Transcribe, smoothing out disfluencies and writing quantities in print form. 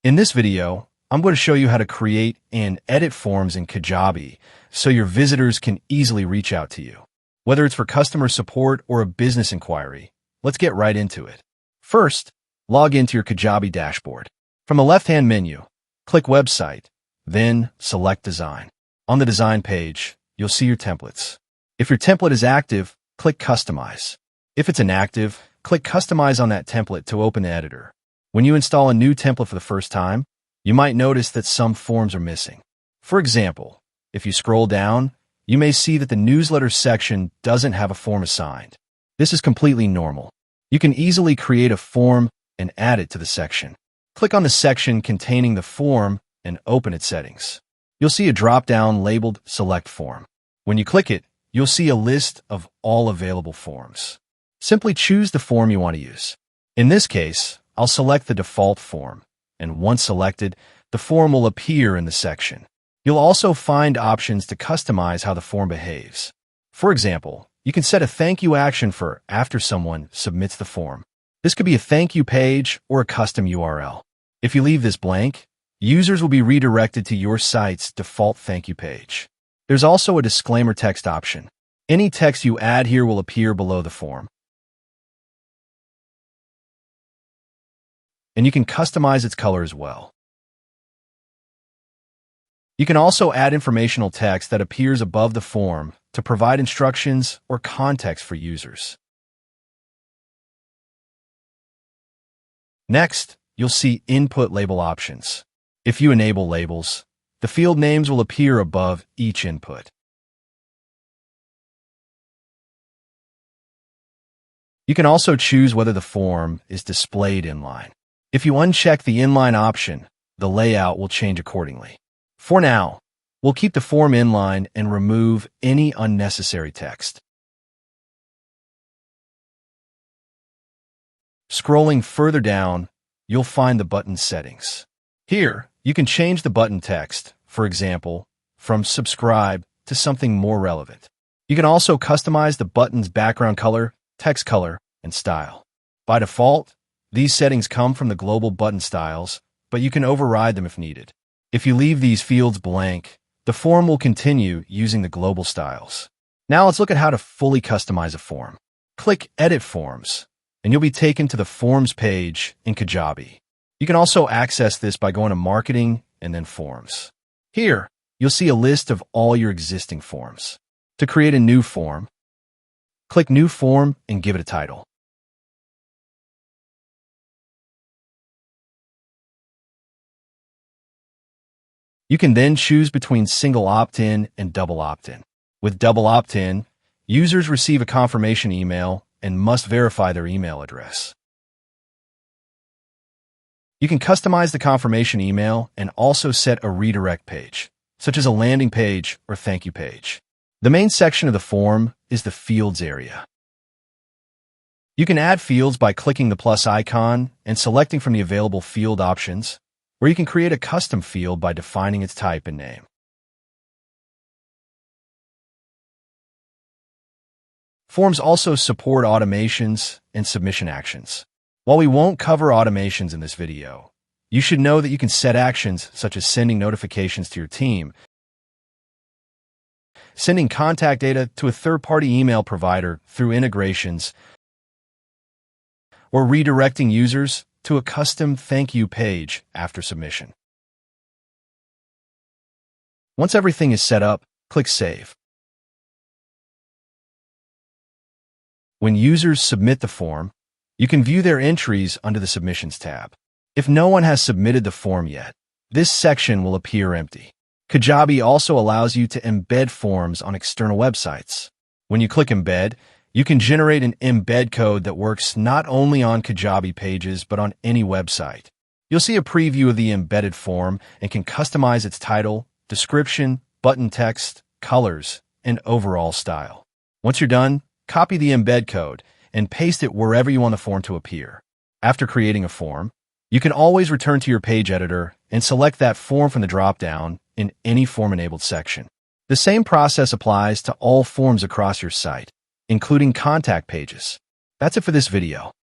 In this video, I'm going to show you how to create and edit forms in Kajabi so your visitors can easily reach out to you. Whether it's for customer support or a business inquiry, let's get right into it. First, log into your Kajabi dashboard. From the left-hand menu, click Website, then select Design. On the Design page, you'll see your templates. If your template is active, click Customize. If it's inactive, click Customize on that template to open the editor. When you install a new template for the first time, you might notice that some forms are missing. For example, if you scroll down, you may see that the newsletter section doesn't have a form assigned. This is completely normal. You can easily create a form and add it to the section. Click on the section containing the form and open its settings. You'll see a drop-down labeled Select Form. When you click it, you'll see a list of all available forms. Simply choose the form you want to use. In this case, I'll select the default form, and once selected, the form will appear in the section. You'll also find options to customize how the form behaves. For example, you can set a thank you action for after someone submits the form. This could be a thank you page or a custom URL. If you leave this blank, users will be redirected to your site's default thank you page. There's also a disclaimer text option. Any text you add here will appear below the form. And you can customize its color as well. You can also add informational text that appears above the form to provide instructions or context for users. Next, you'll see input label options. If you enable labels, the field names will appear above each input. You can also choose whether the form is displayed inline. If you uncheck the inline option, the layout will change accordingly. For now, we'll keep the form inline and remove any unnecessary text. Scrolling further down, you'll find the button settings. Here, you can change the button text, for example, from subscribe to something more relevant. You can also customize the button's background color, text color, and style. By default, these settings come from the global button styles, but you can override them if needed. If you leave these fields blank, the form will continue using the global styles. Now let's look at how to fully customize a form. Click Edit Forms, and you'll be taken to the Forms page in Kajabi. You can also access this by going to Marketing and then Forms. Here, you'll see a list of all your existing forms. To create a new form, click New Form and give it a title. You can then choose between single opt-in and double opt-in. With double opt-in, users receive a confirmation email and must verify their email address. You can customize the confirmation email and also set a redirect page, such as a landing page or thank you page. The main section of the form is the Fields area. You can add fields by clicking the plus icon and selecting from the available field options, or you can create a custom field by defining its type and name. Forms also support automations and submission actions. While we won't cover automations in this video, you should know that you can set actions such as sending notifications to your team, sending contact data to a third-party email provider through integrations, or redirecting users to a custom thank you page after submission. Once everything is set up, click Save. When users submit the form, you can view their entries under the Submissions tab. If no one has submitted the form yet, this section will appear empty. Kajabi also allows you to embed forms on external websites. When you click Embed, you can generate an embed code that works not only on Kajabi pages, but on any website. You'll see a preview of the embedded form and can customize its title, description, button text, colors, and overall style. Once you're done, copy the embed code and paste it wherever you want the form to appear. After creating a form, you can always return to your page editor and select that form from the drop-down in any form-enabled section. The same process applies to all forms across your site, including contact pages. That's it for this video.